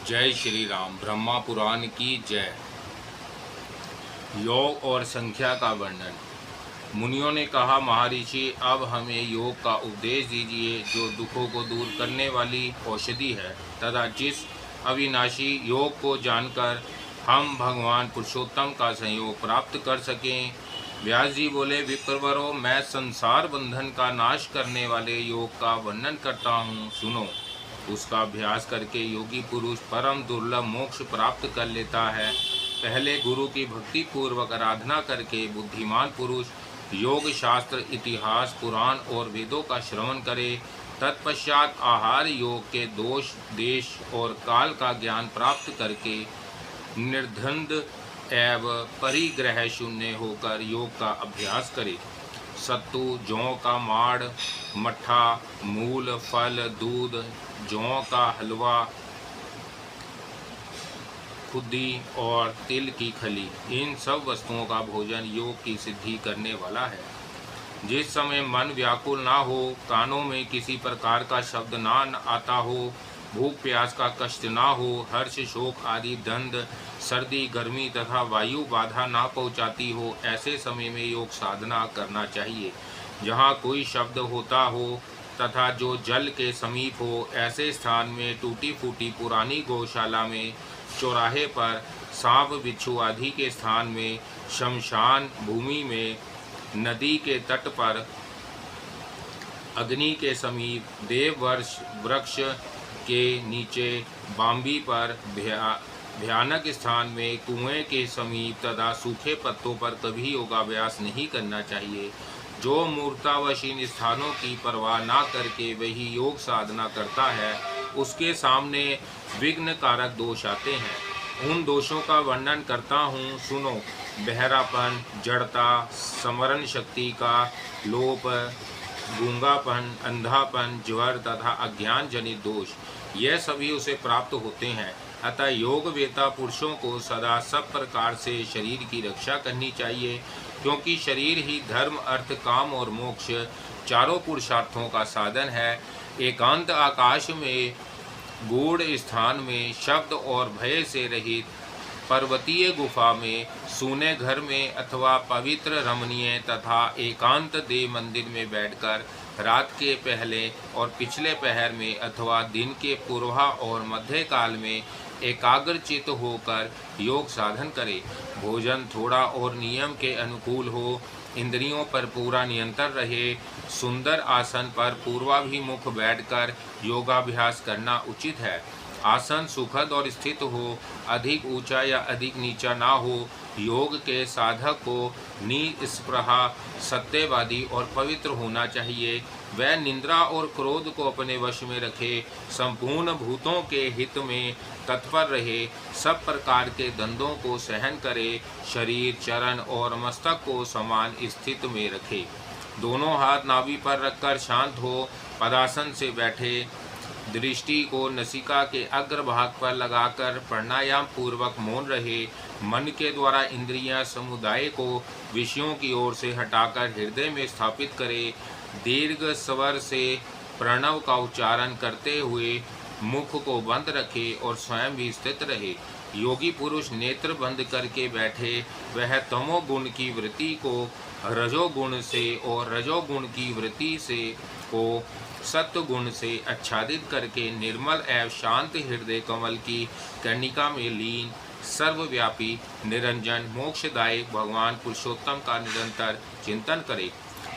जय श्री राम। ब्रह्मा पुराण की जय। योग और संख्या का वर्णन। मुनियों ने कहा, महर्षि, अब हमें योग का उपदेश दीजिए जो दुखों को दूर करने वाली औषधि है तथा जिस अविनाशी योग को जानकर हम भगवान पुरुषोत्तम का संयोग प्राप्त कर सकें। व्यास जी बोले, विप्रवरों, मैं संसार बंधन का नाश करने वाले योग का वर्णन करता हूँ, सुनो। उसका अभ्यास करके योगी पुरुष परम दुर्लभ मोक्ष प्राप्त कर लेता है। पहले गुरु की भक्ति पूर्वक आराधना करके बुद्धिमान पुरुष योग शास्त्र, इतिहास, पुराण और वेदों का श्रवण करे। तत्पश्चात आहार योग के दोष, देश और काल का ज्ञान प्राप्त करके निर्धंध एवं परिग्रह शून्य होकर योग का अभ्यास करे। सत्तू, जौ का माड़, मट्ठा, मूल, फल, दूध, जौ का हलवा, खुदी और तिल की खली, इन सब वस्तुओं का भोजन योग की सिद्धि करने वाला है। जिस समय मन व्याकुल ना हो, कानों में किसी प्रकार का शब्द ना आता हो, भूख प्यास का कष्ट ना हो, हर्ष शोक आदि दंड, सर्दी गर्मी तथा वायु बाधा ना पहुँचाती हो, ऐसे समय में योग साधना करना चाहिए। जहाँ कोई शब्द होता हो तथा जो जल के समीप हो, ऐसे स्थान में टूटी फूटी पुरानी गौशाला में, चौराहे पर, सांप बिच्छू आदि के स्थान में, शमशान भूमि में, नदी के तट पर, अग्नि के समीप, देव वृक्ष के नीचे, बांबी पर, भयानक स्थान में, कुएं के समीप तथा सूखे पत्तों पर कभी योगाभ्यास नहीं करना चाहिए। जो मूर्तावश इन स्थानों की परवाह ना करके वही योग साधना करता है, उसके सामने विघ्न कारक दोष आते हैं। उन दोषों का वर्णन करता हूँ, सुनो। बहरापन, जड़ता, स्मरण शक्ति का लोप, गूंगापन, अंधापन, ज्वर तथा अज्ञान जनित दोष, यह सभी उसे प्राप्त होते हैं। अतः योग वेता पुरुषों को सदा सब प्रकार से शरीर की रक्षा करनी चाहिए, क्योंकि शरीर ही धर्म, अर्थ, काम और मोक्ष चारों पुरुषार्थों का साधन है। एकांत आकाश में, गूढ़ स्थान में, शब्द और भय से रहित पर्वतीय गुफा में, सूने घर में अथवा पवित्र रमणीय तथा एकांत देव मंदिर में बैठकर रात के पहले और पिछले पहर में अथवा दिन के पूर्वा और मध्य काल में एकाग्रचित होकर योग साधन करे। भोजन थोड़ा और नियम के अनुकूल हो, इंद्रियों पर पूरा नियंत्रण रहे। सुंदर आसन पर पूर्वाभिमुख बैठकर योगाभ्यास करना उचित है। आसन सुखद और स्थित हो, अधिक ऊंचा या अधिक नीचा ना हो। योग के साधक को निस्पृहा, सत्यवादी और पवित्र होना चाहिए। वह निंद्रा और क्रोध को अपने वश में रखे, संपूर्ण भूतों के हित में तत्पर रहे, सब प्रकार के दंडों को सहन करे, शरीर, चरण और मस्तक को समान स्थिति में रखे। दोनों हाथ नाभि पर रखकर शांत हो, पदासन से बैठे, दृष्टि को नसिका के अग्रभाग पर लगाकर प्राणायाम पूर्वक मौन रहे। मन के द्वारा इंद्रियां समुदाय को विषयों की ओर से हटाकर हृदय में स्थापित करे। दीर्घ स्वर से प्रणव का उच्चारण करते हुए मुख को बंद रखे और स्वयं भी स्थित रहे। योगी पुरुष नेत्र बंद करके बैठे। वह तमोगुण की वृत्ति को रजोगुण से और रजोगुण की वृत्ति से को सत्वगुण से आच्छादित करके निर्मल एवं शांत हृदय कमल की कर्णिका में लीन, सर्वव्यापी, निरंजन, मोक्षदायक भगवान पुरुषोत्तम का निरंतर चिंतन करे।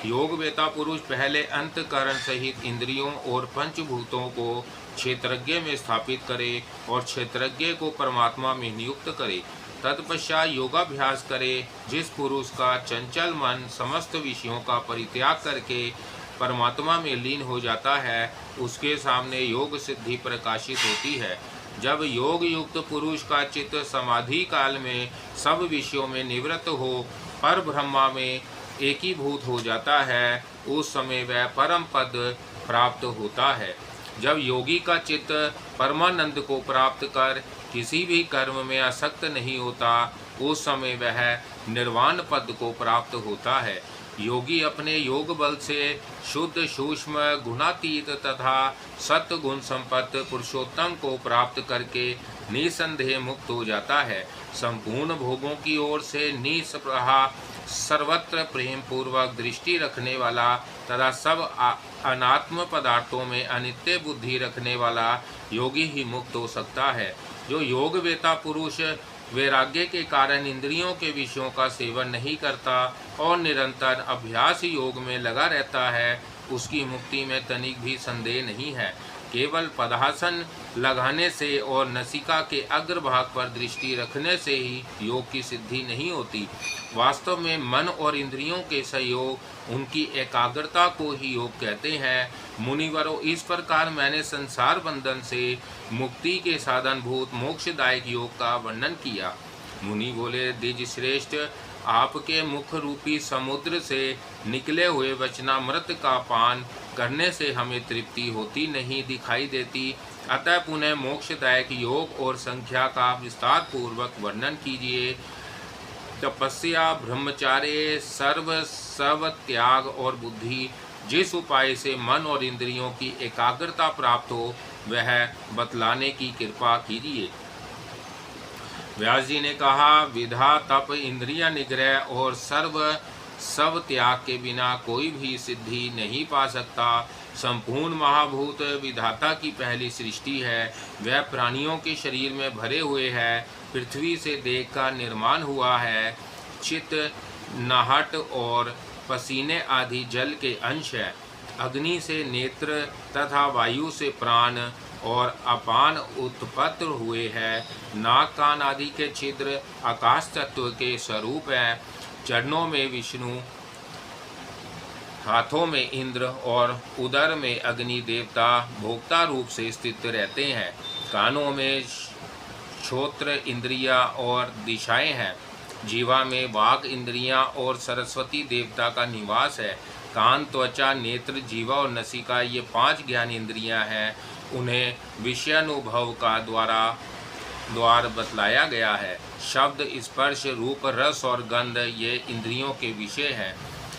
योग वेता पुरुष पहले अंतकरण सहित इंद्रियों और पंचभूतों को क्षेत्रज्ञ में स्थापित करे और क्षेत्रज्ञ को परमात्मा में नियुक्त करे। तत्पश्चात योगाभ्यास करे। जिस पुरुष का चंचल मन समस्त विषयों का परित्याग करके परमात्मा में लीन हो जाता है, उसके सामने योग सिद्धि प्रकाशित होती है। जब योग युक्त पुरुष का चित्त समाधि काल में सब विषयों में निवृत्त हो, पर ब्रह्मा में एकीभूत हो जाता है, उस समय वह परम पद प्राप्त होता है। जब योगी का चित्त परमानंद को प्राप्त कर किसी भी कर्म में आसक्त नहीं होता, उस समय वह निर्वाण पद को प्राप्त होता है। योगी अपने योग बल से शुद्ध सूक्ष्म गुणातीत तथा सत्व गुण संपन्न पुरुषोत्तम को प्राप्त करके निसंदेह मुक्त हो जाता है। संपूर्ण भोगों की ओर से निस्पृह सर्वत्र प्रेम पूर्वक दृष्टि रखने वाला तथा सब अनात्म पदार्थों में अनित्य बुद्धि रखने वाला योगी ही मुक्त हो सकता है। जो योग वेता पुरुष वैराग्य के कारण इंद्रियों के विषयों का सेवन नहीं करता और निरंतर अभ्यास योग में लगा रहता है, उसकी मुक्ति में तनिक भी संदेह नहीं है। केवल पदासन लगाने से और नसिका के अग्रभाग पर दृष्टि रखने से ही योग की सिद्धि नहीं होती। वास्तव में मन और इंद्रियों के सहयोग, उनकी एकाग्रता को ही योग कहते हैं। मुनिवरों, इस प्रकार मैंने संसार बंधन से मुक्ति के साधनभूत मोक्षदायक योग का वर्णन किया। मुनि बोले, द्विज श्रेष्ठ, आपके मुख रूपी समुद्र से निकले हुए वचनामृत का पान करने से हमें तृप्ति होती नहीं दिखाई देती, अतः पुनः मोक्षदायक योग और संख्या का विस्तार पूर्वक वर्णन कीजिए। तपस्या, ब्रह्मचार्य, सर्व त्याग और बुद्धि, जिस उपाय से मन और इंद्रियों की एकाग्रता प्राप्त हो, वह बतलाने की कृपा कीजिए। व्यास जी ने कहा, विधा, तप, इंद्रिय निग्रह और सब त्याग के बिना कोई भी सिद्धि नहीं पा सकता। संपूर्ण महाभूत विधाता की पहली सृष्टि है। वह प्राणियों के शरीर में भरे हुए है। पृथ्वी से देह का निर्माण हुआ है। चित्त, नाहट और पसीने आदि जल के अंश है। अग्नि से नेत्र तथा वायु से प्राण और अपान उत्पन्न हुए हैं। नाक, कान आदि के छिद्र आकाश तत्व के स्वरूप हैं। चरणों में विष्णु, हाथों में इंद्र और उदर में अग्नि देवता भोक्ता रूप से स्थित रहते हैं। कानों में श्रोत्र इंद्रियां और दिशाएं हैं। जीवा में वाग इंद्रियां और सरस्वती देवता का निवास है। कान, त्वचा, नेत्र, जीवा और नसिका, ये 5 ज्ञान इंद्रियां हैं। उन्हें विषयानुभव का द्वार बतलाया गया है। शब्द, स्पर्श, रूप, रस और गंध ये इंद्रियों के विषय हैं।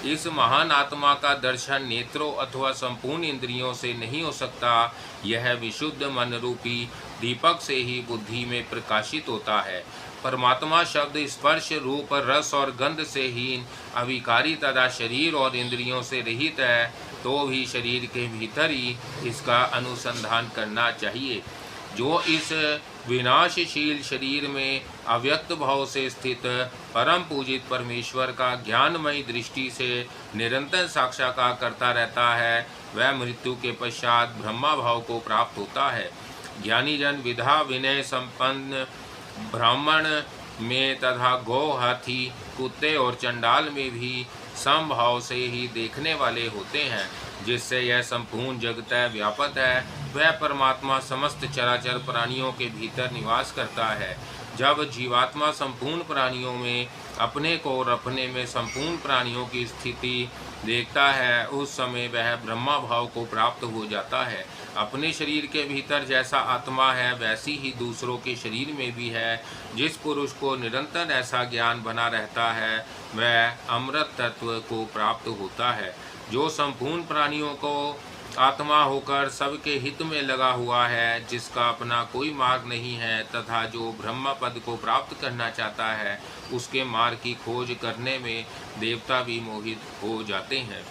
इस महान आत्मा का दर्शन नेत्रों अथवा संपूर्ण इंद्रियों से नहीं हो सकता। यह विशुद्ध मन रूपी दीपक से ही बुद्धि में प्रकाशित होता है। परमात्मा शब्द, स्पर्श, रूप, रस और गंध से ही अविकारी तथा शरीर और इंद्रियों से रहित है, तो भी शरीर के भीतर ही इसका अनुसंधान करना चाहिए। जो इस विनाशशील शरीर में अव्यक्त भाव से स्थित परम पूजित परमेश्वर का ज्ञानमयी दृष्टि से निरंतर साक्षात्कार करता रहता है, वह मृत्यु के पश्चात ब्रह्मा भाव को प्राप्त होता है। ज्ञानी जन विधा विनय संपन्न ब्राह्मण में तथा गौ, हाथी, कुत्ते और चंडाल में भी समभाव से ही देखने वाले होते हैं, जिससे यह संपूर्ण जगत व्यापक है। वह परमात्मा समस्त चराचर प्राणियों के भीतर निवास करता है। जब जीवात्मा संपूर्ण प्राणियों में अपने को और अपने में संपूर्ण प्राणियों की स्थिति देखता है, उस समय वह ब्रह्मा भाव को प्राप्त हो जाता है। अपने शरीर के भीतर जैसा आत्मा है, वैसी ही दूसरों के शरीर में भी है। जिस पुरुष को निरंतर ऐसा ज्ञान बना रहता है, वह अमृत तत्व को प्राप्त होता है। जो संपूर्ण प्राणियों को आत्मा होकर सबके हित में लगा हुआ है, जिसका अपना कोई मार्ग नहीं है तथा जो ब्रह्म पद को प्राप्त करना चाहता है, उसके मार्ग की खोज करने में देवता भी मोहित हो जाते हैं।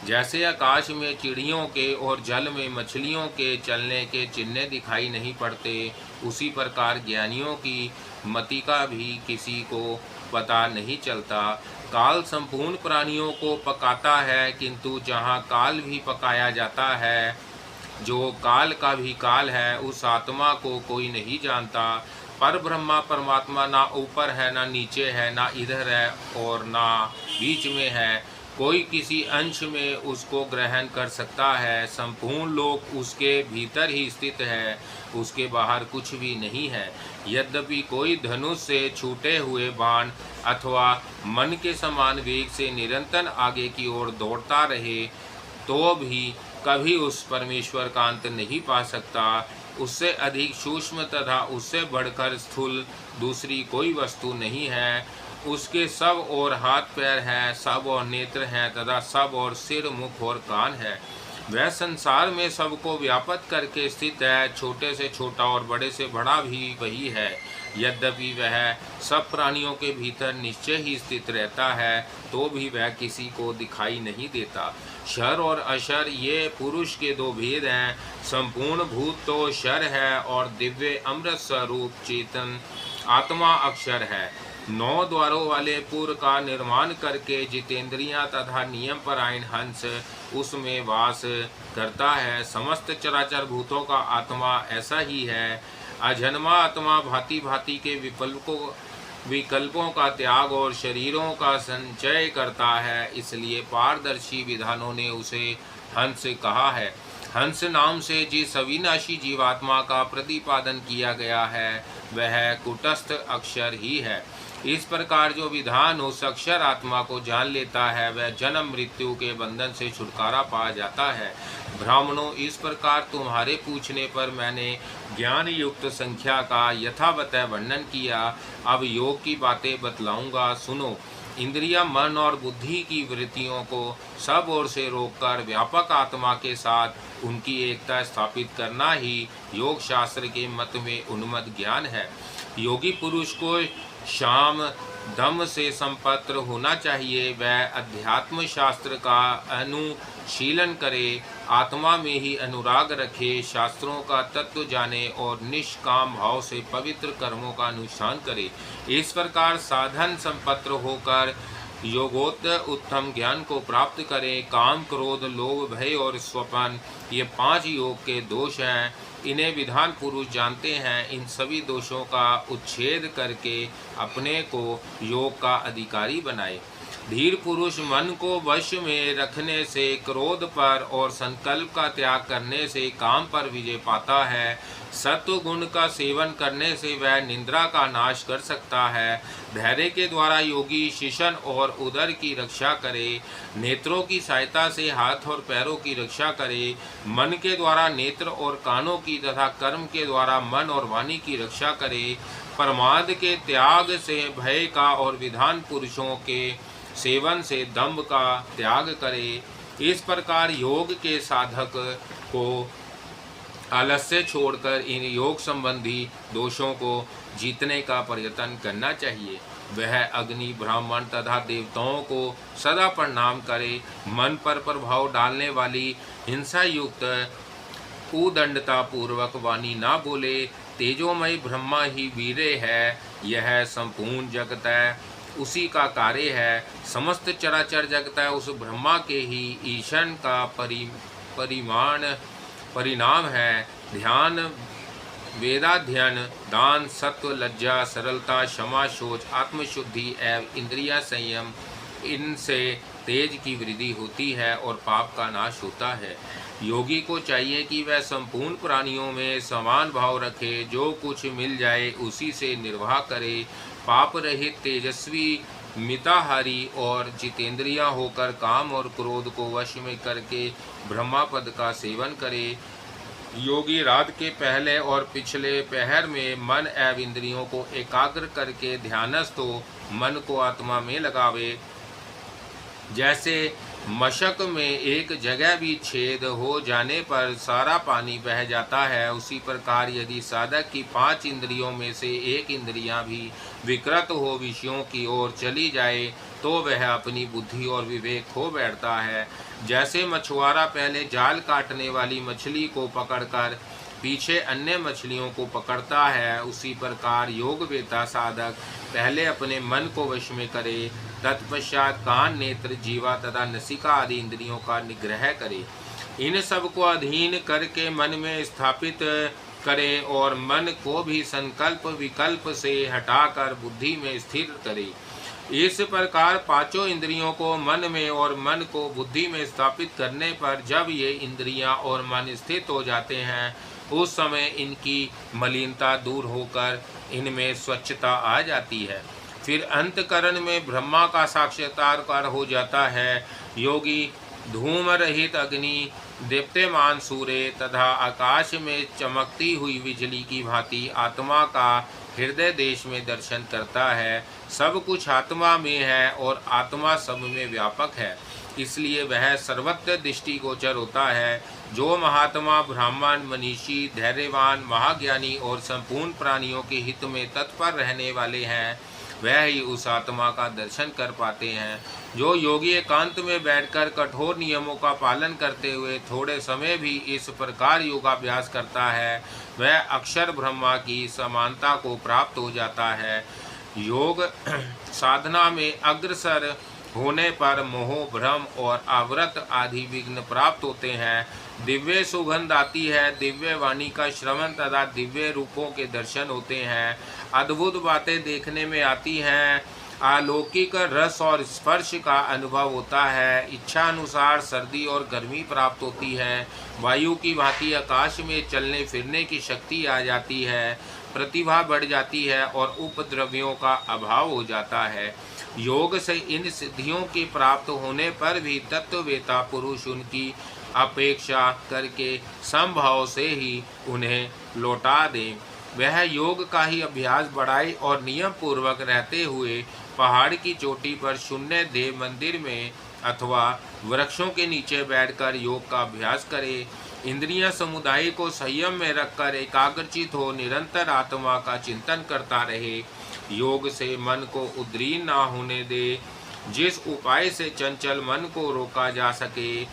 जैसे आकाश में चिड़ियों के और जल में मछलियों के चलने के चिन्ह दिखाई नहीं पड़ते, उसी प्रकार ज्ञानियों की मति का भी किसी को पता नहीं चलता। काल संपूर्ण प्राणियों को पकाता है, किंतु जहाँ काल भी पकाया जाता है, जो काल का भी काल है, उस आत्मा को कोई नहीं जानता। पर ब्रह्मा परमात्मा ना ऊपर है, ना नीचे है, ना इधर है और ना बीच में है। कोई किसी अंश में उसको ग्रहण कर सकता है। संपूर्ण लोक उसके भीतर ही स्थित है, उसके बाहर कुछ भी नहीं है। यद्यपि कोई धनुष से छूटे हुए बाण अथवा मन के समान वेग से निरंतर आगे की ओर दौड़ता रहे, तो भी कभी उस परमेश्वर का अंत नहीं पा सकता। उससे अधिक सूक्ष्म तथा उससे बढ़कर स्थूल दूसरी कोई वस्तु नहीं है। उसके सब और हाथ पैर हैं, सब और नेत्र हैं तथा सब और सिर मुख और कान है। वह संसार में सबको व्यापक करके स्थित है, छोटे से छोटा और बड़े से बड़ा भी वही है। यद्यपि वह सब प्राणियों के भीतर निश्चय ही स्थित रहता है, तो भी वह किसी को दिखाई नहीं देता। शर और अशर ये पुरुष के दो भेद हैं। संपूर्ण भूत तो शर है और दिव्य अमृत स्वरूप चेतन आत्मा अक्षर है। 9 द्वारों वाले पुर का निर्माण करके जितेंद्रियां तथा नियम परायण हंस उसमें वास करता है। समस्त चराचर भूतों का आत्मा ऐसा ही है। अजन्मा आत्मा भांति भांति के विकल्पों का त्याग और शरीरों का संचय करता है, इसलिए पारदर्शी विधानों ने उसे हंस कहा है। हंस नाम से जिस अविनाशी जीवात्मा का प्रतिपादन किया गया है वह कुटस्थ अक्षर ही है। इस प्रकार जो विधान उस अक्षर आत्मा को जान लेता है वह जन्म मृत्यु के बंधन से छुटकारा पा जाता है। ब्राह्मणों, इस प्रकार तुम्हारे पूछने पर मैंने ज्ञान युक्त संख्या का यथावत वर्णन किया। अब योग की बातें बतलाऊंगा, सुनो। इंद्रिया, मन और बुद्धि की वृत्तियों को सब ओर से रोककर व्यापक आत्मा के साथ उनकी एकता स्थापित करना ही योग शास्त्र के मत में उन्मत्त ज्ञान है। योगी पुरुष को शाम दम से संपत्र होना चाहिए। वह अध्यात्म शास्त्र का अनुशीलन करे, आत्मा में ही अनुराग रखे, शास्त्रों का तत्व जाने और निष्काम भाव से पवित्र कर्मों का अनुष्ठान करे। इस प्रकार साधन संपत्र होकर योगोत्तर उत्तम ज्ञान को प्राप्त करें। काम, क्रोध, लोभ, भय और स्वपन ये 5 योग के दोष हैं। इन्हें विधान पुरुष जानते हैं। इन सभी दोषों का उच्छेद करके अपने को योग का अधिकारी बनाए। धीर पुरुष मन को वश में रखने से, क्रोध पर और संकल्प का त्याग करने से काम पर विजय पाता है। सत्व गुण का सेवन करने से वह निंद्रा का नाश कर सकता है। धैर्य के द्वारा योगी शिशन और उदर की रक्षा करे। नेत्रों की सहायता से हाथ और पैरों की रक्षा करे। मन के द्वारा नेत्र और कानों की तथा कर्म के द्वारा मन और वाणी की रक्षा करे। प्रमाद के त्याग से भय का और विधान पुरुषों के सेवन से दंभ का त्याग करे। इस प्रकार योग के साधक को आलस्य छोड़कर इन योग संबंधी दोषों को जीतने का प्रयत्न करना चाहिए। वह अग्नि, ब्राह्मण तथा देवताओं को सदा प्रणाम करे। मन पर प्रभाव डालने वाली हिंसा युक्त उदंडता पूर्वक वाणी ना बोले। तेजोमय ब्रह्मा ही वीर्य है। यह संपूर्ण जगत है, उसी का कार्य है। समस्त चराचर जगत है उस ब्रह्मा के ही ईशन का परिणाम है। ध्यान, वेदाध्ययन, दान, सत्व, लज्जा, सरलता, क्षमा, शौच, आत्मशुद्धि एवं इंद्रिया संयम, इनसे तेज की वृद्धि होती है और पाप का नाश होता है। योगी को चाहिए कि वह संपूर्ण प्राणियों में समान भाव रखे। जो कुछ मिल जाए उसी से निर्वाह करे। पाप रहित, तेजस्वी, मिताहारी और जितेंद्रिया होकर काम और क्रोध को वश में करके ब्रह्मा पद का सेवन करे। योगी रात के पहले और पिछले पहर में मन एवं इंद्रियों को एकाग्र करके ध्यानस्थ हो मन को आत्मा में लगावे। जैसे मशक में एक जगह भी छेद हो जाने पर सारा पानी बह जाता है, उसी प्रकार यदि साधक की 5 इंद्रियों में से एक इंद्रियां भी विकृत हो विषयों की ओर चली जाए तो वह अपनी बुद्धि और विवेक खो बैठता है। जैसे मछुआरा पहले जाल काटने वाली मछली को पकड़कर पीछे अन्य मछलियों को पकड़ता है, उसी प्रकार योगवेता साधक पहले अपने मन को वश में करे, तत्पश्चात कान, नेत्र, जीवा तथा नसिका आदि इंद्रियों का निग्रह करे। इन सब को अधीन करके मन में स्थापित करे और मन को भी संकल्प विकल्प से हटाकर बुद्धि में स्थिर करे। इस प्रकार 5 इंद्रियों को मन में और मन को बुद्धि में स्थापित करने पर जब ये इंद्रियां और मन स्थित हो जाते हैं उस समय इनकी मलिनता दूर होकर इनमें स्वच्छता आ जाती है। फिर अंतकरण में ब्रह्मा का साक्षात्कार हो जाता है। योगी धूम रहित अग्नि दीप्यमान सूर्य तथा आकाश में चमकती हुई बिजली की भांति आत्मा का हृदय देश में दर्शन करता है। सब कुछ आत्मा में है और आत्मा सब में व्यापक है, इसलिए वह सर्वत्र दृष्टिगोचर होता है। जो महात्मा, ब्राह्मण, मनीषी, धैर्यवान, महाज्ञानी और संपूर्ण प्राणियों के हित में तत्पर रहने वाले हैं, वह ही उस आत्मा का दर्शन कर पाते हैं। जो योगी एकांत में बैठकर कठोर नियमों का पालन करते हुए थोड़े समय भी इस प्रकार योगाभ्यास करता है, वह अक्षर ब्रह्मा की समानता को प्राप्त हो जाता है। योग साधना में अग्रसर होने पर मोह, भ्रम और आवृत आदि विघ्न प्राप्त होते हैं। दिव्य सुगंध आती है, दिव्य वाणी का श्रवण तथा दिव्य रूपों के दर्शन होते हैं। अद्भुत बातें देखने में आती हैं, अलौकिक रस और स्पर्श का अनुभव होता है। इच्छा अनुसार सर्दी और गर्मी प्राप्त होती है। वायु की भांति आकाश में चलने फिरने की शक्ति आ जाती है। प्रतिभा बढ़ जाती है और उपद्रवियों का अभाव हो जाता है। योग से इन सिद्धियों के प्राप्त होने पर भी तत्ववेता पुरुष उनकी अपेक्षा करके समभाव से ही उन्हें लौटा दें। वह योग का ही अभ्यास बढ़ाए और नियम पूर्वक रहते हुए पहाड़ की चोटी पर शून्य देव मंदिर में अथवा वृक्षों के नीचे बैठकर योग का अभ्यास करे। इंद्रियां समुदाय को संयम में रखकर एकाग्रचित हो निरंतर आत्मा का चिंतन करता रहे। योग से मन को उद्रीन ना होने दे। जिस उपाय से चंचल मन को रोका जा सके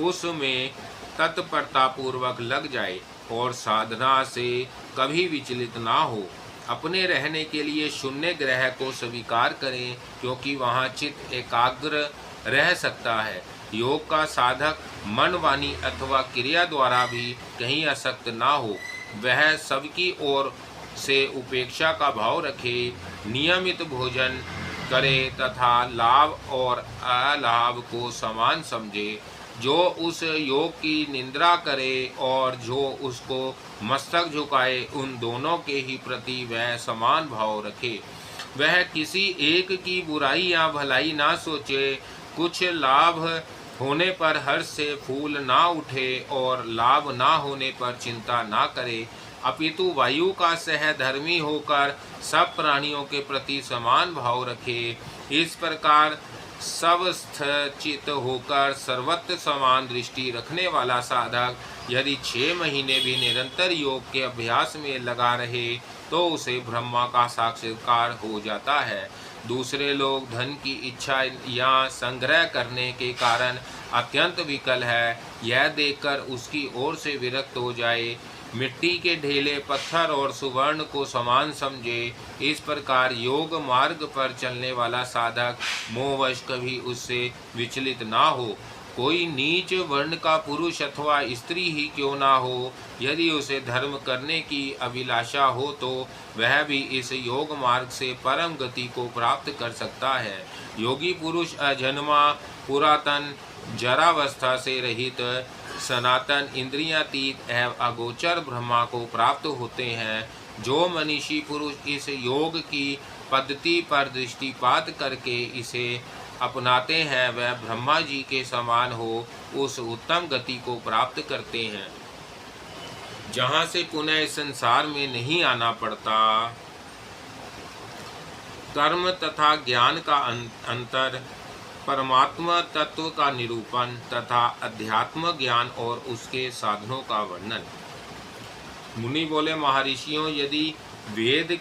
उसमें तत्परता पूर्वक लग जाए और साधना से कभी विचलित ना हो। अपने रहने के लिए शून्य ग्रह को स्वीकार करें, क्योंकि वहाँ चित्त एकाग्र रह सकता है। योग का साधक मन, वाणी अथवा क्रिया द्वारा भी कहीं आसक्त ना हो। वह सबकी ओर से उपेक्षा का भाव रखे, नियमित भोजन करे तथा लाभ और अलाभ को समान समझे। जो उस योग की निंदा करे और जो उसको मस्तक झुकाए, उन दोनों के ही प्रति वह समान भाव रखे। वह किसी एक की बुराई या भलाई ना सोचे। कुछ लाभ होने पर हर्ष से फूल ना उठे और लाभ ना होने पर चिंता ना करे, अपितु वायु का सहधर्मी होकर सब प्राणियों के प्रति समान भाव रखे। इस प्रकार स्वस्थचित होकर सर्वत्र समान दृष्टि रखने वाला साधक यदि 6 महीने भी निरंतर योग के अभ्यास में लगा रहे तो उसे ब्रह्मा का साक्षात्कार हो जाता है। दूसरे लोग धन की इच्छा या संग्रह करने के कारण अत्यंत विकल है, यह देखकर उसकी ओर से विरक्त हो जाए। मिट्टी के ढेले, पत्थर और सुवर्ण को समान समझे। इस प्रकार योग मार्ग पर चलने वाला साधक मोहवश कभी उससे विचलित ना हो। कोई नीच वर्ण का पुरुष अथवा स्त्री ही क्यों ना हो, यदि उसे धर्म करने की अभिलाषा हो तो वह भी इस योग मार्ग से परम गति को प्राप्त कर सकता है। योगी पुरुष अजन्मा, पुरातन, जरावस्था से रहित, सनातन, इंद्रियातीत एवं अगोचर ब्रह्मा को प्राप्त होते हैं। जो मनीषी पुरुष इस योग की पद्धति पर दृष्टिपात करके इसे अपनाते हैं, वह ब्रह्मा जी के समान हो उस उत्तम गति को प्राप्त करते हैं, जहाँ से पुनः इस संसार में नहीं आना पड़ता। कर्म तथा ज्ञान का अंतर, परमात्मा तत्व का निरूपण तथा अध्यात्म ज्ञान और उसके साधनों का वर्णन। मुनि बोले, महर्षियों, यदि वेद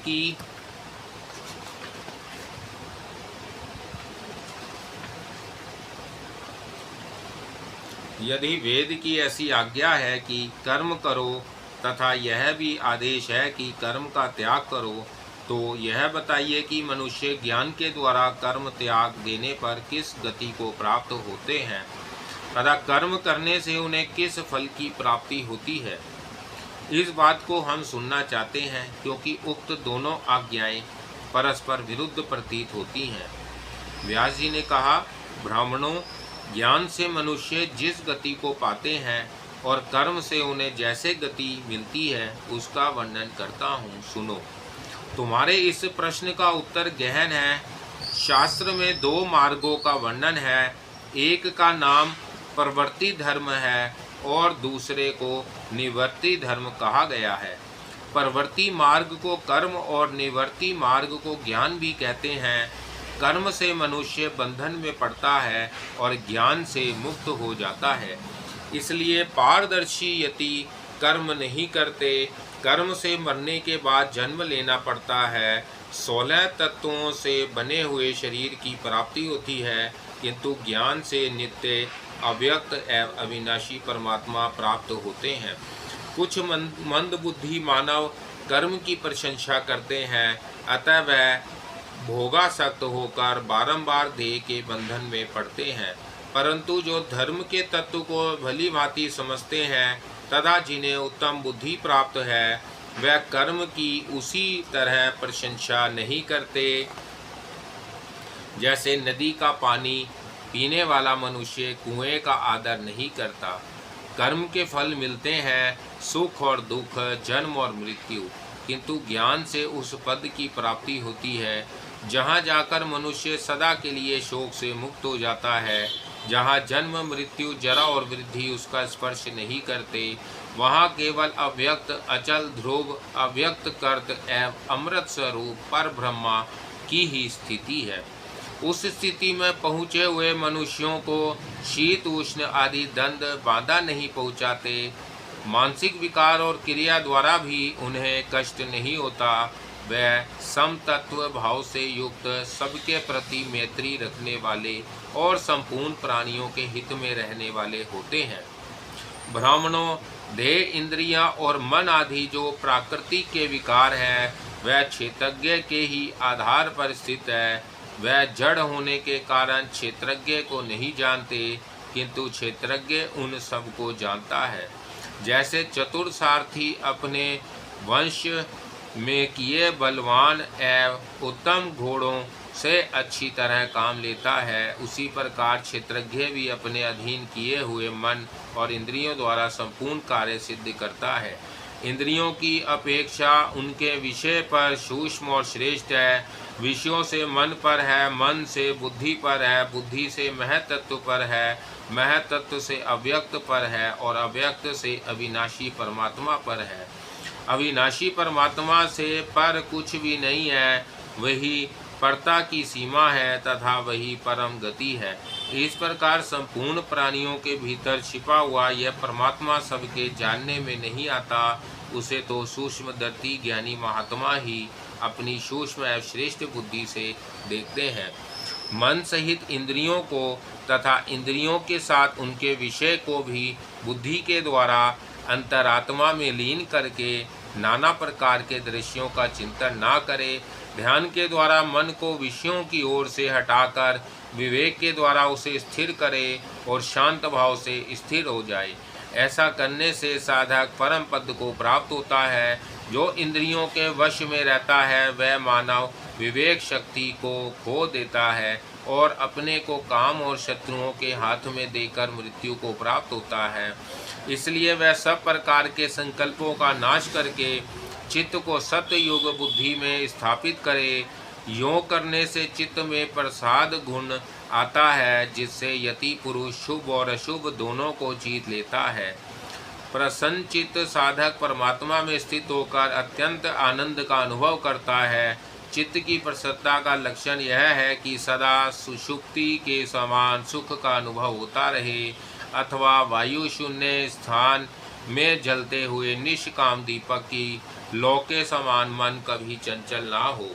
की ऐसी आज्ञा है कि कर्म करो तथा यह भी आदेश है कि कर्म का त्याग करो, तो यह बताइए कि मनुष्य ज्ञान के द्वारा कर्म त्याग देने पर किस गति को प्राप्त होते हैं तथा कर्म करने से उन्हें किस फल की प्राप्ति होती है। इस बात को हम सुनना चाहते हैं, क्योंकि उक्त दोनों आज्ञाएं परस्पर विरुद्ध प्रतीत होती हैं। व्यास जी ने कहा, ब्राह्मणों, ज्ञान से मनुष्य जिस गति को पाते हैं और कर्म से उन्हें जैसे गति मिलती है उसका वर्णन करता हूँ, सुनो। तुम्हारे इस प्रश्न का उत्तर गहन है। शास्त्र में 2 मार्गों का वर्णन है। एक का नाम प्रवृत्ति धर्म है और दूसरे को निवर्ती धर्म कहा गया है। प्रवृत्ति मार्ग को कर्म और निवर्ती मार्ग को ज्ञान भी कहते हैं। कर्म से मनुष्य बंधन में पड़ता है और ज्ञान से मुक्त हो जाता है। इसलिए पारदर्शी यति कर्म नहीं करते। कर्म से मरने के बाद जन्म लेना पड़ता है। 16 तत्वों से बने हुए शरीर की प्राप्ति होती है, किंतु ज्ञान से नित्य अव्यक्त एवं अविनाशी परमात्मा प्राप्त होते हैं। कुछ मंदबुद्धि मानव कर्म की प्रशंसा करते हैं, अतः वह भोगासक्त होकर बारंबार देह के बंधन में पड़ते हैं। परंतु जो धर्म के तत्व को भली भांति समझते हैं तथा जिन्हें उत्तम बुद्धि प्राप्त है, वह कर्म की उसी तरह प्रशंसा नहीं करते जैसे नदी का पानी पीने वाला मनुष्य कुएं का आदर नहीं करता। कर्म के फल मिलते हैं, सुख और दुख, जन्म और मृत्यु, किंतु ज्ञान से उस पद की प्राप्ति होती है जहाँ जाकर मनुष्य सदा के लिए शोक से मुक्त हो जाता है। जहाँ जन्म मृत्यु जरा और वृद्धि उसका स्पर्श नहीं करते, वहाँ केवल अव्यक्त अचल ध्रुव अव्यक्त कर्त एवं अमृत स्वरूप पर ब्रह्मा की ही स्थिति है। उस स्थिति में पहुँचे हुए मनुष्यों को शीत उष्ण आदि दंड बाधा नहीं पहुँचाते। मानसिक विकार और क्रिया द्वारा भी उन्हें कष्ट नहीं होता। वह समतत्व भाव से युक्त, सबके प्रति मैत्री रखने वाले और संपूर्ण प्राणियों के हित में रहने वाले होते हैं। ब्राह्मणों, देह, इंद्रियां और मन आदि जो प्रकृति के विकार हैं, वह क्षेत्रज्ञ के ही आधार पर स्थित है। वह जड़ होने के कारण क्षेत्रज्ञ को नहीं जानते, किंतु क्षेत्रज्ञ उन सब को जानता है। जैसे चतुर सारथी अपने वंश में किए बलवान एवं उत्तम घोड़ों से अच्छी तरह काम लेता है, उसी प्रकार क्षेत्रज्ञ भी अपने अधीन किए हुए मन और इंद्रियों द्वारा संपूर्ण कार्य सिद्ध करता है। इंद्रियों की अपेक्षा उनके विषय पर सूक्ष्म और श्रेष्ठ है। विषयों से मन पर है, मन से बुद्धि पर है, बुद्धि से महतत्व पर है, महतत्व से अव्यक्त पर है और अव्यक्त से अविनाशी परमात्मा पर है। अविनाशी परमात्मा से पर कुछ भी नहीं है, वही परता की सीमा है तथा वही परम गति है। इस प्रकार संपूर्ण प्राणियों के भीतर छिपा हुआ यह परमात्मा सबके जानने में नहीं आता। उसे तो सूक्ष्मदर्शी ज्ञानी महात्मा ही अपनी सूक्ष्म एवं श्रेष्ठ बुद्धि से देखते हैं। मन सहित इंद्रियों को तथा इंद्रियों के साथ उनके विषय को भी बुद्धि के द्वारा अंतरात्मा में लीन करके नाना प्रकार के दृश्यों का चिंतन ना करे। ध्यान के द्वारा मन को विषयों की ओर से हटाकर विवेक के द्वारा उसे स्थिर करे और शांत भाव से स्थिर हो जाए। ऐसा करने से साधक परम पद को प्राप्त होता है। जो इंद्रियों के वश में रहता है वह मानव विवेक शक्ति को खो देता है और अपने को काम और शत्रुओं के हाथ में देकर मृत्यु को प्राप्त होता है। इसलिए वह सब प्रकार के संकल्पों का नाश करके चित्त को सत्य योग बुद्धि में स्थापित करे। यों करने से चित्त में प्रसाद गुण आता है, जिससे यति पुरुष शुभ और अशुभ दोनों को जीत लेता है। प्रसन्नचित्त साधक परमात्मा में स्थित होकर अत्यंत आनंद का अनुभव करता है। चित्त की प्रसन्नता का लक्षण यह है कि सदा सुषुप्ति के समान सुख का अनुभव होता रहे, अथवा वायु शून्य स्थान में जलते हुए निष्काम दीपक की लौ के समान मन कभी चंचल ना हो।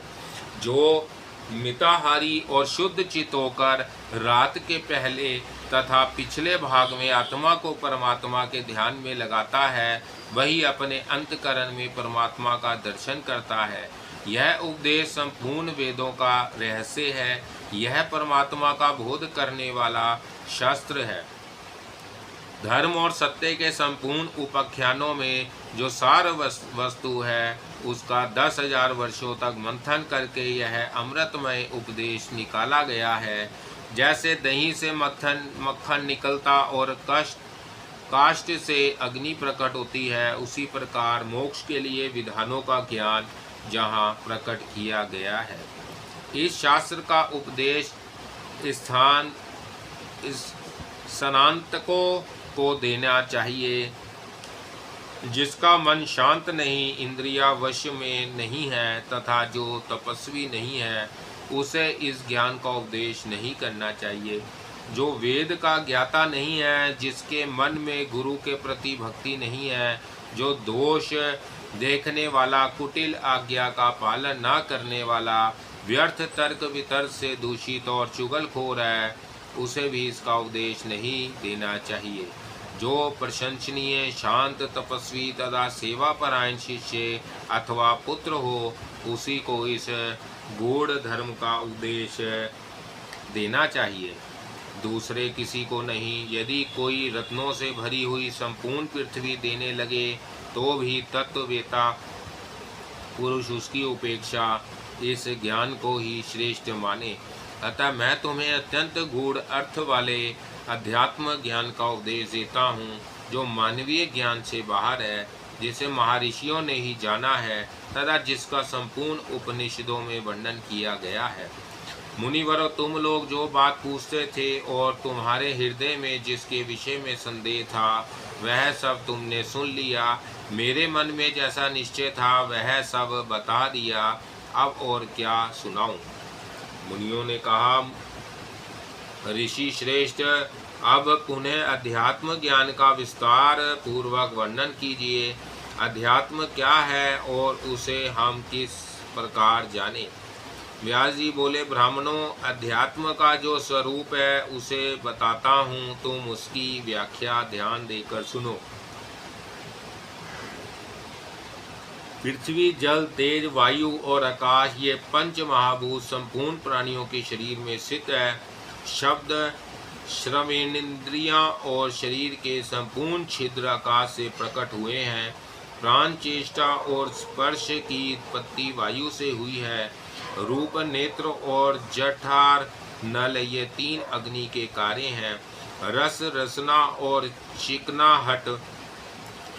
जो मिताहारी और शुद्ध चित्त होकर रात के पहले तथा पिछले भाग में आत्मा को परमात्मा के ध्यान में लगाता है, वही अपने अंतकरण में परमात्मा का दर्शन करता है। यह उपदेश संपूर्ण वेदों का रहस्य है। यह परमात्मा का बोध करने वाला शास्त्र है। धर्म और सत्य के संपूर्ण उपाख्यानों में जो सार वस्तु है, उसका 10,000 वर्षों तक मंथन करके यह अमृतमय उपदेश निकाला गया है। जैसे दही से मक्खन निकलता और काष्ठ से अग्नि प्रकट होती है, उसी प्रकार मोक्ष के लिए विधानों का ज्ञान जहाँ प्रकट किया गया है। इस शास्त्र का उपदेश स्नातकों को देना चाहिए। जिसका मन शांत नहीं, इंद्रिया वश में नहीं है तथा जो तपस्वी नहीं है, उसे इस ज्ञान का उपदेश नहीं करना चाहिए। जो वेद का ज्ञाता नहीं है, जिसके मन में गुरु के प्रति भक्ति नहीं है, जो दोष देखने वाला, कुटिल आज्ञा का पालन न करने वाला, व्यर्थ तर्क वितर्क से दूषित और चुगलखोर है, उसे भी इसका उपदेश नहीं देना चाहिए। जो प्रशंसनीय, शांत, तपस्वी तथा सेवा परायण शिष्य अथवा पुत्र हो, उसी को इस गूढ़ धर्म का उपदेश देना चाहिए, दूसरे किसी को नहीं। यदि कोई रत्नों से भरी हुई संपूर्ण पृथ्वी देने लगे तो भी तत्ववेता पुरुष उसकी उपेक्षा इस ज्ञान को ही श्रेष्ठ माने। अतः मैं तुम्हें अत्यंत गूढ़ अर्थ वाले अध्यात्म ज्ञान का उपदेश देता हूँ, जो मानवीय ज्ञान से बाहर है, जिसे महर्षियों ने ही जाना है तथा जिसका संपूर्ण उपनिषदों में वर्णन किया गया है। मुनिवरों, तुम लोग जो बात पूछते थे और तुम्हारे हृदय में जिसके विषय में संदेह था, वह सब तुमने सुन लिया। मेरे मन में जैसा निश्चय था वह सब बता दिया, अब और क्या सुनाऊं। मुनियों ने कहा, ऋषि श्रेष्ठ, अब पुनः अध्यात्म ज्ञान का विस्तार पूर्वक वर्णन कीजिए। अध्यात्म क्या है और उसे हम किस प्रकार जाने। व्यास जी बोले, ब्राह्मणों, अध्यात्म का जो स्वरूप है उसे बताता हूँ, तुम उसकी व्याख्या ध्यान देकर सुनो। पृथ्वी, जल, तेज, वायु और आकाश, ये पंच महाभूत संपूर्ण प्राणियों के शरीर में स्थित है। शब्द, श्रवणेन्द्रियां और शरीर के संपूर्ण छिद्र आकाश से प्रकट हुए हैं। प्राण, चेष्टा और स्पर्श की उत्पत्ति वायु से हुई है। रूप, नेत्र और जठर, नल, ये तीन अग्नि के कार्य हैं। रस, रसना और चिकनाहट,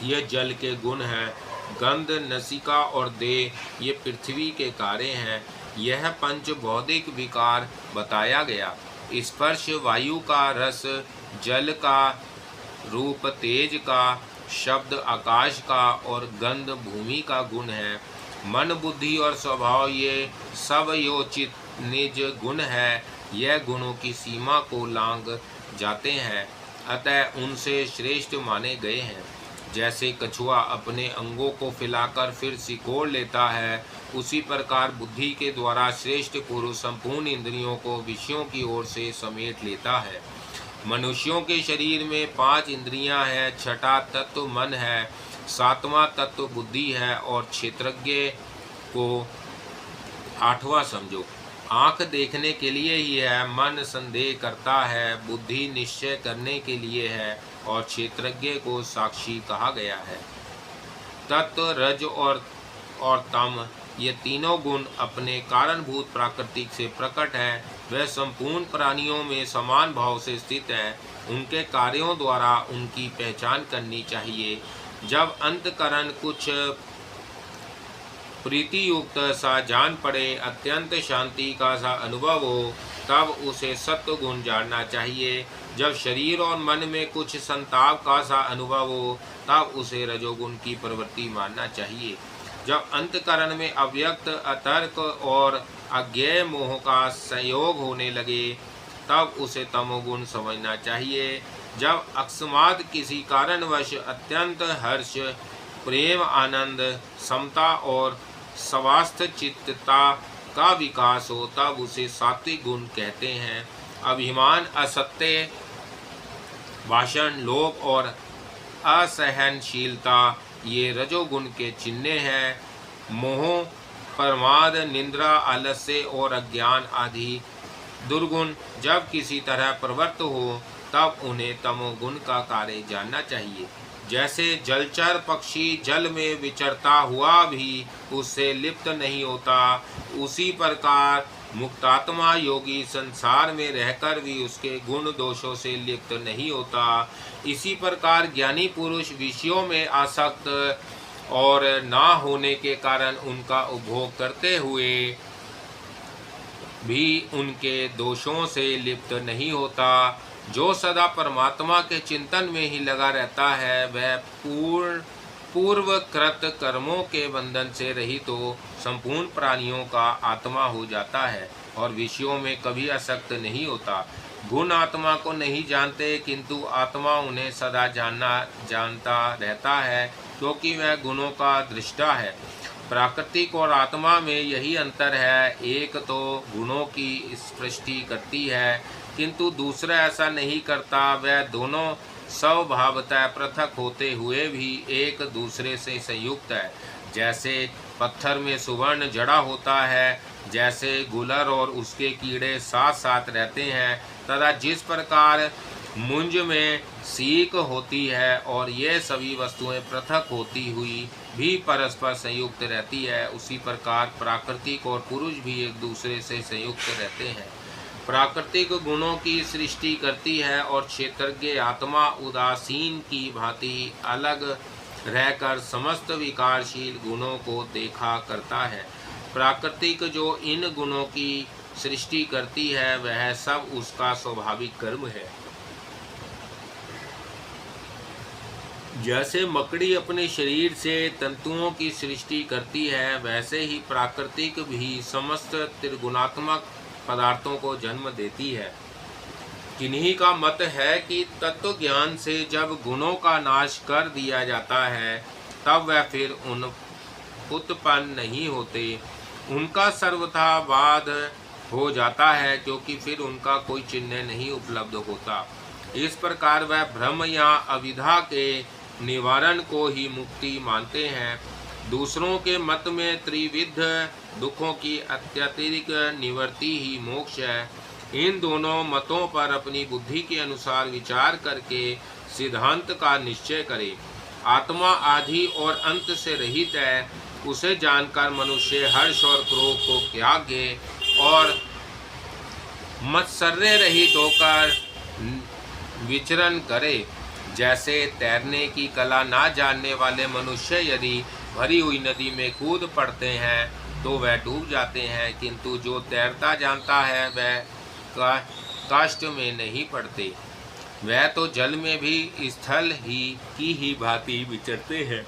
ये जल के गुण हैं। गंध, नसिका और देह, ये पृथ्वी के कार्य हैं। यह पंच बौद्धिक विकार बताया गया। स्पर्श वायु का, रस जल का, रूप तेज का, शब्द आकाश का और गंध भूमि का गुण है। मन, बुद्धि और स्वभाव, ये सब योचित निज गुण है। यह गुणों की सीमा को लांघ जाते हैं, अतः उनसे श्रेष्ठ माने गए हैं। जैसे कछुआ अपने अंगों को फैलाकर फिर सिकोड़ लेता है, उसी प्रकार बुद्धि के द्वारा श्रेष्ठ पुरुष संपूर्ण इंद्रियों को विषयों की ओर से समेट लेता है। मनुष्यों के शरीर में 5 इंद्रियां हैं। छठा तत्व मन है, 7वां तत्व बुद्धि है और क्षेत्रज्ञ को 8वां समझो। आँख देखने के लिए ही है, मन संदेह करता है, बुद्धि निश्चय करने के लिए है और क्षेत्रज्ञ को साक्षी कहा गया है। तत्व, रज और तम, ये तीनों गुण अपने कारणभूत प्राकृतिक से प्रकट है। वह संपूर्ण प्राणियों में समान भाव से स्थित है। उनके कार्यों द्वारा उनकी पहचान करनी चाहिए। जब अंतकरण कुछ प्रीति युक्त सा जान पड़े, अत्यंत शांति का सा अनुभव हो, तब उसे सत्व गुण जानना चाहिए। जब शरीर और मन में कुछ संताप का सा अनुभव हो, तब उसे रजोगुण की प्रवृत्ति मानना चाहिए। जब अंतकरण में अव्यक्त, अतर्क और अज्ञेय मोह का संयोग होने लगे, तब उसे तमोगुण समझना चाहिए। जब अकस्मात किसी कारणवश अत्यंत हर्ष, प्रेम, आनंद, समता और स्वास्थ्य चित्तता का विकास हो, तब उसे सात्विक गुण कहते हैं। अभिमान, असत्य भाषण, लोभ और असहनशीलता, ये रजोगुण के चिन्ह हैं। मोह, प्रमाद, निंद्रा, आलस्य और अज्ञान आदि दुर्गुण जब किसी तरह प्रवृत्त हो, तब उन्हें तमोगुण का कार्य जानना चाहिए। जैसे जलचर पक्षी जल में विचरता हुआ भी उससे लिप्त नहीं होता, उसी प्रकार मुक्तात्मा योगी संसार में रहकर भी उसके गुण दोषों से लिप्त नहीं होता। इसी प्रकार ज्ञानी पुरुष विषयों में आसक्त और ना होने के कारण उनका उपभोग करते हुए भी उनके दोषों से लिप्त नहीं होता। जो सदा परमात्मा के चिंतन में ही लगा रहता है वह पूर्वकृत कर्मों के बंधन से रहित तो संपूर्ण प्राणियों का आत्मा हो जाता है और विषयों में कभी आसक्त नहीं होता। गुण आत्मा को नहीं जानते, किंतु आत्मा उन्हें सदा जानता रहता है, क्योंकि वह गुणों का दृष्टा है। प्राकृतिक और आत्मा में यही अंतर है, एक तो गुणों की सृष्टि करती है किंतु दूसरा ऐसा नहीं करता। वह दोनों स्वभावतः पृथक होते हुए भी एक दूसरे से संयुक्त है। जैसे पत्थर में सुवर्ण जड़ा होता है, जैसे गुलर और उसके कीड़े साथ साथ रहते हैं, तथा जिस प्रकार मुंज में सीख होती है और ये सभी वस्तुएं पृथक होती हुई भी परस्पर संयुक्त रहती है, उसी प्रकार प्राकृतिक और पुरुष भी एक दूसरे से संयुक्त रहते हैं। प्राकृतिक गुणों की सृष्टि करती है और क्षेत्रज्ञ आत्मा उदासीन की भांति अलग रहकर समस्त विकारशील गुणों को देखा करता है। प्राकृतिक जो इन गुणों की सृष्टि करती है वह सब उसका स्वाभाविक कर्म है। जैसे मकड़ी अपने शरीर से तंतुओं की सृष्टि करती है, वैसे ही प्राकृतिक भी समस्त त्रिगुणात्मक पदार्थों को जन्म देती है। किन्हीं का मत है कि तत्व ज्ञान से जब गुणों का नाश कर दिया जाता है तब वह फिर उन उत्पन्न नहीं होते, उनका सर्वथा वाद हो जाता है, क्योंकि फिर उनका कोई चिन्ह नहीं उपलब्ध होता। इस प्रकार वह भ्रम या अविद्या के निवारण को ही मुक्ति मानते हैं। दूसरों के मत में त्रिविध दुखों की अत्यधिक निवृत्ति ही मोक्ष है। इन दोनों मतों पर अपनी बुद्धि के अनुसार विचार करके सिद्धांत का निश्चय करे। आत्मा आदि और अंत से रहित है, उसे जानकर मनुष्य हर्ष और क्रोध को त्यागे और मत्सर्य रहित होकर विचरण करे। जैसे तैरने की कला ना जानने वाले मनुष्य यदि भरी हुई नदी में कूद पड़ते हैं तो वह डूब जाते हैं, किंतु जो तैरता जानता है वह कष्ट में नहीं पड़ते। वह तो जल में भी स्थल ही भांति विचरते हैं।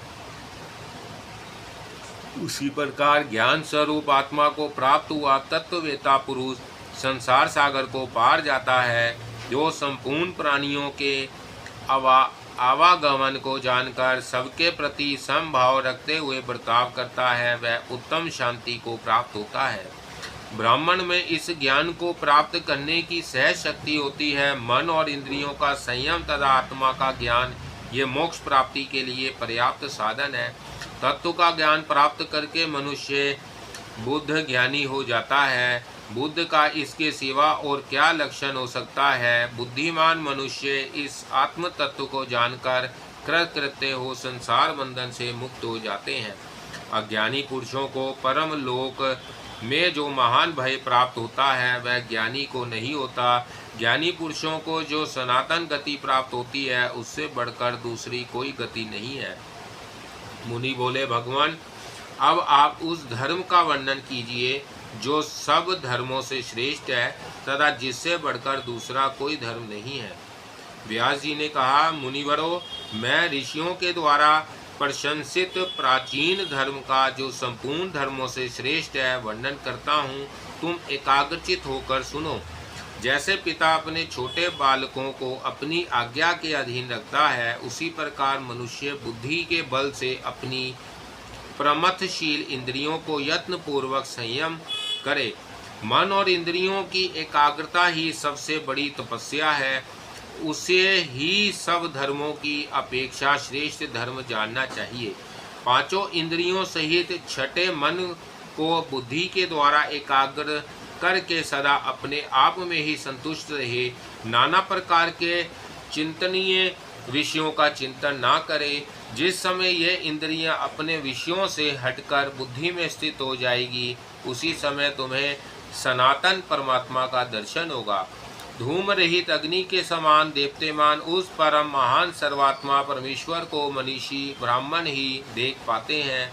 उसी प्रकार ज्ञान स्वरूप आत्मा को प्राप्त हुआ तत्ववेता पुरुष संसार सागर को पार जाता है। जो संपूर्ण प्राणियों के आवागमन को जानकर सबके प्रति समभाव रखते हुए बर्ताव करता है, वह उत्तम शांति को प्राप्त होता है। ब्राह्मण में इस ज्ञान को प्राप्त करने की सहज शक्ति होती है। मन और इंद्रियों का संयम तथा आत्मा का ज्ञान ये मोक्ष प्राप्ति के लिए पर्याप्त साधन है। तत्व का ज्ञान प्राप्त करके मनुष्य बुद्ध ज्ञानी हो जाता है। बुद्ध का इसके सिवा और क्या लक्षण हो सकता है। बुद्धिमान मनुष्य इस आत्म तत्व को जानकर कृतकृत्य हो संसार बंधन से मुक्त हो जाते हैं। अज्ञानी पुरुषों को परम लोक में जो महान भय प्राप्त होता है वह ज्ञानी को नहीं होता। ज्ञानी पुरुषों को जो सनातन गति प्राप्त होती है उससे बढ़कर दूसरी कोई गति नहीं है। मुनि बोले, भगवान अब आप उस धर्म का वर्णन कीजिए जो सब धर्मों से श्रेष्ठ है तथा जिससे बढ़कर दूसरा कोई धर्म नहीं है। व्यास जी ने कहा, मुनिवरों, मैं ऋषियों के द्वारा प्रशंसित प्राचीन धर्म का जो संपूर्ण धर्मों से श्रेष्ठ है वर्णन करता हूँ, तुम एकाग्रचित होकर सुनो। जैसे पिता अपने छोटे बालकों को अपनी आज्ञा के अधीन रखता है, उसी प्रकार मनुष्य बुद्धि के बल से अपनी प्रमथशील इंद्रियों को यत्न पूर्वक संयम करे। मन और इंद्रियों की एकाग्रता ही सबसे बड़ी तपस्या है। उसे ही सब धर्मों की अपेक्षा श्रेष्ठ धर्म जानना चाहिए। पांचों इंद्रियों सहित छठे मन को बुद्धि के द्वारा एकाग्र करके सदा अपने आप में ही संतुष्ट रहे। नाना प्रकार के चिंतनीय विषयों का चिंतन ना करे। जिस समय ये इंद्रियां अपने विषयों से हटकर बुद्धि में स्थित हो जाएगी, उसी समय तुम्हें सनातन परमात्मा का दर्शन होगा। धूम रहित अग्नि के समान देवतेमान उस परम महान सर्वात्मा परमेश्वर को मनीषी ब्राह्मण ही देख पाते हैं।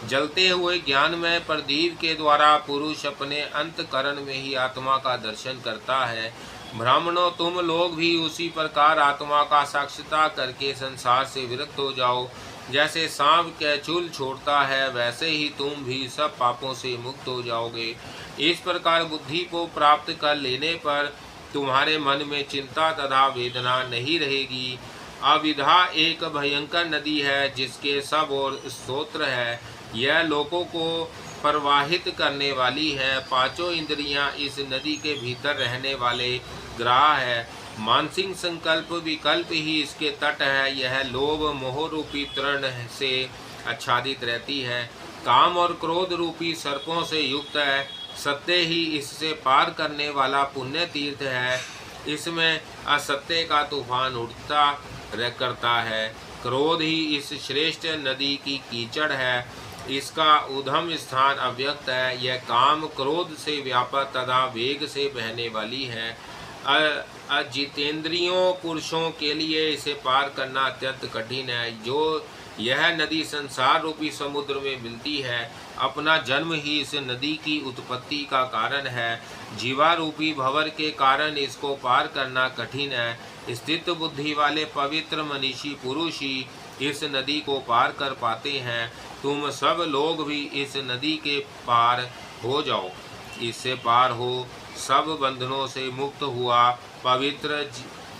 जलते हुए ज्ञानमय प्रदीप के द्वारा पुरुष अपने अंतकरण में ही आत्मा का दर्शन करता है। ब्राह्मणों, तुम लोग भी उसी प्रकार आत्मा का साक्षात्कार करके संसार से विरक्त हो जाओ। जैसे सांप कैचुल छोड़ता है, वैसे ही तुम भी सब पापों से मुक्त हो जाओगे। इस प्रकार बुद्धि को प्राप्त कर लेने पर तुम्हारे मन में चिंता तथा वेदना नहीं रहेगी। अविद्या एक भयंकर नदी है, जिसके सब और स्तोत्र है। यह लोगों को प्रवाहित करने वाली है। पांचों इंद्रियां इस नदी के भीतर रहने वाले ग्राह है। मानसिक संकल्प विकल्प ही इसके तट है। यह लोभ मोह रूपी तृण से आच्छादित रहती है। काम और क्रोध रूपी सर्पों से युक्त है। सत्य ही इससे पार करने वाला पुण्य तीर्थ है। इसमें असत्य का तूफान उठता करता है। क्रोध ही इस श्रेष्ठ नदी की कीचड़ है। इसका उद्गम स्थान अव्यक्त है। यह काम क्रोध से व्यापक तथा वेग से बहने वाली है। अजितेंद्रियों पुरुषों के लिए इसे पार करना अत्यंत कठिन है। जो यह नदी संसार रूपी समुद्र में मिलती है, अपना जन्म ही इस नदी की उत्पत्ति का कारण है। जीवा रूपी भंवर के कारण इसको पार करना कठिन है। स्थित बुद्धि वाले पवित्र मनीषी पुरुष ही इस नदी को पार कर पाते हैं। तुम सब लोग भी इस नदी के पार हो जाओ। इससे पार हो सब बंधनों से मुक्त हुआ पवित्र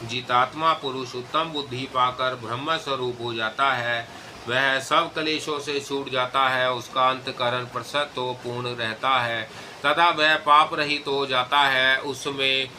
जितात्मा पुरुष उत्तम बुद्धि पाकर ब्रह्म स्वरूप हो जाता है। वह सब क्लेशों से छूट जाता है। उसका अंतकरण प्रसन्न तो पूर्ण रहता है तथा वह पाप रहित हो जाता है। उसमें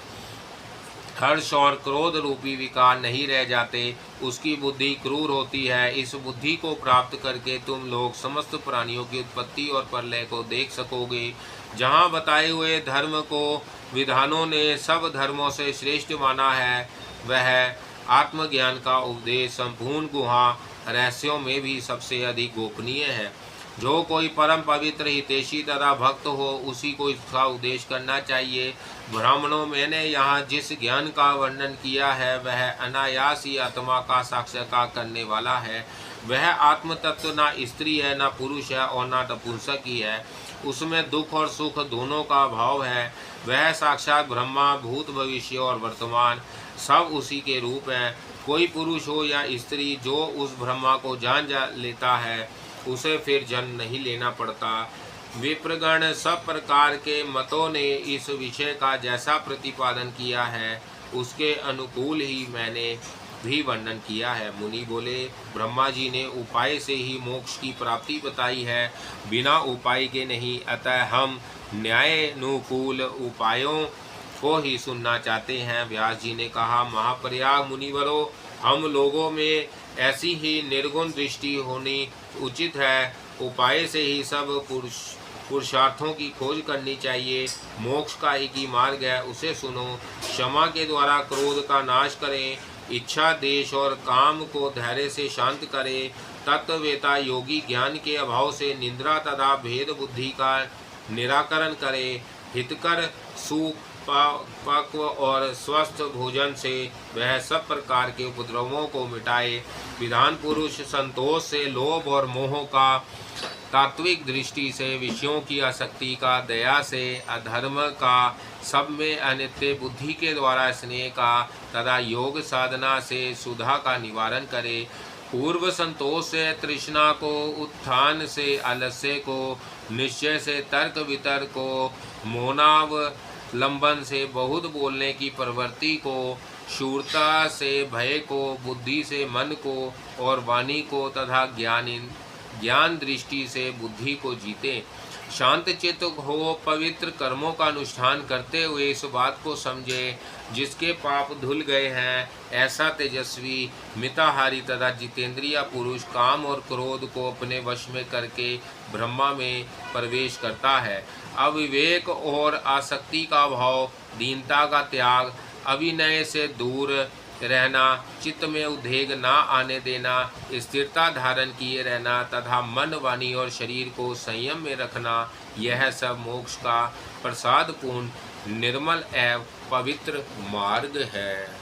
हर्ष और क्रोध रूपी विकार नहीं रह जाते। उसकी बुद्धि क्रूर होती है। इस बुद्धि को प्राप्त करके तुम लोग समस्त प्राणियों की उत्पत्ति और प्रलय को देख सकोगे। जहाँ बताए हुए धर्म को विधानों ने सब धर्मों से श्रेष्ठ माना है, वह आत्मज्ञान का उपदेश संपूर्ण गुहा रहस्यों में भी सबसे अधिक गोपनीय है। जो कोई परम पवित्र हितैषी तथा भक्त हो, उसी को इसका उपदेश करना चाहिए। ब्राह्मणों, मैंने यहाँ जिस ज्ञान का वर्णन किया है, वह अनायास ही आत्मा का साक्षात्कार करने वाला है। वह आत्म तत्व न स्त्री है, न पुरुष है और न नपुंसक ही है। उसमें दुख और सुख दोनों का भाव है। वह साक्षात ब्रह्मा, भूत भविष्य और वर्तमान सब उसी के रूप हैं। कोई पुरुष हो या स्त्री, जो उस ब्रह्मा को जान लेता है, उसे फिर जन्म नहीं लेना पड़ता। विप्रगण सब प्रकार के मतों ने इस विषय का जैसा प्रतिपादन किया है, उसके अनुकूल ही मैंने भी वर्णन किया है। मुनि बोले, ब्रह्मा जी ने उपाय से ही मोक्ष की प्राप्ति बताई है, बिना उपाय के नहीं। अतः हम न्यायानुकूल उपायों को ही सुनना चाहते हैं। व्यास जी ने कहा, महाप्रयाग मुनिवरों, हम लोगों में ऐसी ही निर्गुण दृष्टि होनी उचित है। उपाय से ही सब पुरुषार्थों की खोज करनी चाहिए। मोक्ष का एक ही मार्ग है, उसे सुनो। क्षमा के द्वारा क्रोध का नाश करें। इच्छा, देश और काम को धैर्य से शांत करें। तत्ववेता योगी ज्ञान के अभाव से निंद्रा तथा भेद बुद्धि का निराकरण करें। हितकर सुपक्व और स्वस्थ भोजन से वह सब प्रकार के उपद्रवों को मिटाए। विधान पुरुष संतोष से, लोभ और मोह का, तात्विक दृष्टि से, विषयों की आसक्ति का, दया से, अधर्म का, सब में अनित्य बुद्धि के द्वारा स्नेह का तथा योग साधना से सुधा का निवारण करे। पूर्व संतोष से तृष्णा को, उत्थान से आलस्य को, निश्चय से तर्क वितर्क को, मौनावलंबन से बहुत बोलने की प्रवृत्ति को, शूरता से भय को, बुद्धि से मन को और वाणी को तथा ज्ञान दृष्टि से बुद्धि को जीते। शांत चित्त हो, पवित्र कर्मों का अनुष्ठान करते हुए इस बात को समझे, जिसके पाप धुल गए हैं। ऐसा तेजस्वी, मिताहारी तथा जितेंद्रिय पुरुष काम और क्रोध को अपने वश में करके ब्रह्मा में प्रवेश करता है। अविवेक और आसक्ति का भाव, दीनता का त्याग, अभिनय से दूर रहना, चित्त में उद्वेग ना आने देना, स्थिरता धारण किए रहना तथा मन, वाणी और शरीर को संयम में रखना, यह सब मोक्ष का प्रसादपूर्ण निर्मल एवं पवित्र मार्ग है।